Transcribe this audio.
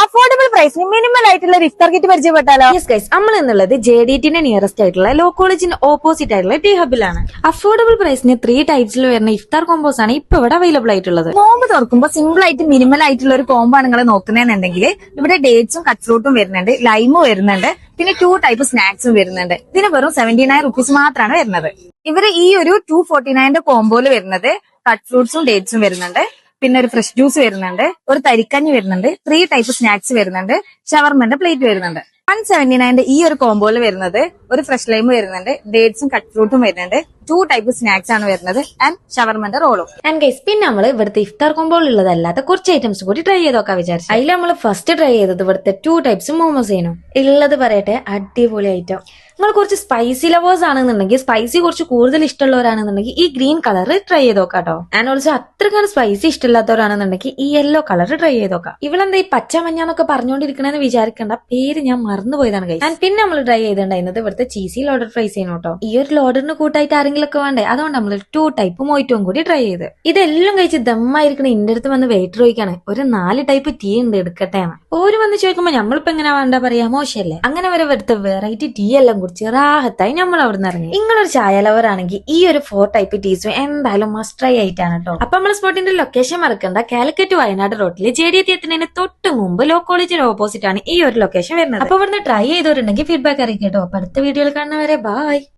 Affordable പ്രൈസിന് minimal ആയിട്ടുള്ള ഒരു ഇഫ്താർ കിറ്റ് പരിചയപ്പെട്ടാലോ? യെസ് ഗൈസ്, നമ്മൾ എന്നുള്ളത് JDTന്റെ നിയറസ്റ്റ് ആയിട്ടുള്ള ലോ കോളേജിന് ഓപ്പോസിറ്റ് ആയിട്ടുള്ള ടി ഹബിലാണ്. അഫോർഡബിൾ പ്രൈസിന് 3 ടൈപ്സിൽ വരുന്ന ഇഫ്താർ കോമ്പോസ് ആണ് ഇപ്പൊ ഇവിടെ അവൈലബിൾ ആയിട്ടുള്ളത്. നോമ്പ് തുറക്കുമ്പോൾ സിമ്പിൾ ആയിട്ട് മിനിമൽ ആയിട്ടുള്ള ഒരു കോംബോ ആണ് നിങ്ങൾ നോക്കുന്നതെന്നുണ്ടെങ്കിൽ ഇവിടെ ഡേറ്റ്സും കട്ട് ഫ്രൂട്ടും വരുന്നുണ്ട്, ലൈമും വരുന്നുണ്ട്, പിന്നെ 2 ടൈപ്പ് സ്നാക്സും വരുന്നുണ്ട്. ഇതിന് വെറും 79 റുപ്പീസ് മാത്രമാണ് വരുന്നത്. ഇവര് ഈ ഒരു 249 കോംബോയിൽ വരുന്നത് കട്ട് ഫ്രൂട്ട്സും ഡേറ്റ്സും വരുന്നുണ്ട്, പിന്നെ ഒരു ഫ്രഷ് ജ്യൂസ് വരുന്നുണ്ട്, ഒരു തരിക്കഞ്ഞി വരുന്നുണ്ട്, 3 ടൈപ്പ് സ്നാക്സ് വരുന്നുണ്ട്, ഷവർമന്റെ പ്ലേറ്റ് വരുന്നുണ്ട്. 179 ഈ ഒരു കോംബോയിൽ വരുന്നത് ഒരു ഫ്രഷ് ലൈം വരുന്നുണ്ട്, ഡേറ്റ്സും കട്ട് ഫ്രൂട്ടും വരുന്നുണ്ട്, 2 ടൈപ്പ് സ്നാക്സ് ആണ് വരുന്നത് ആൻഡ് ഷവർമന്റെ റോളും. ആൻഡ് ഗൈസ്, പിന്നെ നമ്മൾ ഇവിടുത്തെ ഇഫ്താർ കോമ്പോയിൽ ഉള്ളതല്ലാത്ത കുറച്ച് ഐറ്റംസ് കൂടി ട്രൈ ചെയ്ത് നോക്കാൻ വിചാരിച്ചു. അതിൽ നമ്മൾ ഫസ്റ്റ് ട്രൈ ചെയ്തത് ഇവിടുത്തെ 2 ടൈപ്സ് മോമോസേനും ഉള്ളത്. പറയട്ടെ, അടിപൊളി ഐറ്റം. നിങ്ങൾ കുറച്ച് സ്പൈസി ലവേഴ്സ് ആണെന്നുണ്ടെങ്കിൽ, സ്പൈസി കുറച്ച് കൂടുതൽ ഇഷ്ടമുള്ളവരാണെന്നുണ്ടെങ്കിൽ ഈ ഗ്രീൻ കളർ ട്രൈ ചെയ്ത് നോക്കാട്ടോ. ആൻഡ് ഓൾസോ അത്രക്കാണ് സ്പൈസി ഇഷ്ടമില്ലാത്തവരാണെന്നുണ്ടെങ്കിൽ ഈ യെല്ലോ കളർ ട്രൈ ചെയ്ത് നോക്കാം. ഇവളെന്താ ഈ പച്ച മഞ്ഞന്നൊക്കെ പറഞ്ഞുകൊണ്ടിരിക്കണെന്ന് വിചാരിക്കേണ്ട, പേര് ഞാൻ മറന്നുപോയതാണ് ഗൈസ്. ആൻഡ് പിന്നെ നമ്മൾ ട്രൈ ചെയ്തിട്ടുണ്ടായിരുന്നത് ഇവിടുത്തെ ചീസി ലോഡർ ഫ്രൈസ് ചെയ്യുന്നു കേട്ടോ. ഈ ഒരു ലോഡറിന് കൂട്ടായിട്ട് ആരെങ്കിലും ഒക്കെ വേണ്ടേ, അതുകൊണ്ട് നമ്മൾ 2 ടൈപ്പ് മൊയ്റ്റോം കൂടി ട്രൈ ചെയ്ത്. ഇതെല്ലാം കഴിച്ച് ദമ്മായിരിക്കണം. ഇന്റെ അടുത്ത് വന്ന് വെയിറ്റർ ചോദിക്കാണ് ഒരു 4 ടൈപ്പ് ടീ ഉണ്ട് എടുക്കട്ടെ എന്ന്. ഓര് വന്ന് ചോദിക്കുമ്പോ നമ്മളിപ്പോ എങ്ങനെ വേണ്ട പറയാ, മോശമല്ലേ? അങ്ങനെ വരെ ഇവിടുത്തെ വെറൈറ്റി ടീ എല്ലാം കുടിച്ച് റാഹത്തായി നമ്മൾ അവിടെ നിന്ന് ഇറങ്ങി. നിങ്ങളൊരു ചായ ലവർ ആണെങ്കിൽ ഈ ഒരു 4 ടൈപ്പ് ടീസും എന്തായാലും മസ്റ്റ് ട്രൈ ആയിട്ടാണ് കേട്ടോ. അപ്പൊ നമ്മൾ സ്പോട്ടിന്റെ ലൊക്കേഷൻ മറക്കണ്ട. കാലിക്കറ്റ് വയനാട് റോഡിൽ JDT എത്തുന്നതിന് തൊട്ട് മുമ്പ് ലോ കോളേജിന് ഓപ്പോസിറ്റ് ആണ് ഈ ഒരു ലൊക്കേഷൻ വരുന്നത്. അപ്പൊ ഇവിടുന്ന് ട്രൈ ചെയ്തവരുണ്ടെങ്കിൽ ഫീഡ്ബാക്ക് അറിയിക്കട്ടോ. അപ്പൊ അടുത്ത വീഡിയോയിൽ കാണുന്നവരെ ബൈ.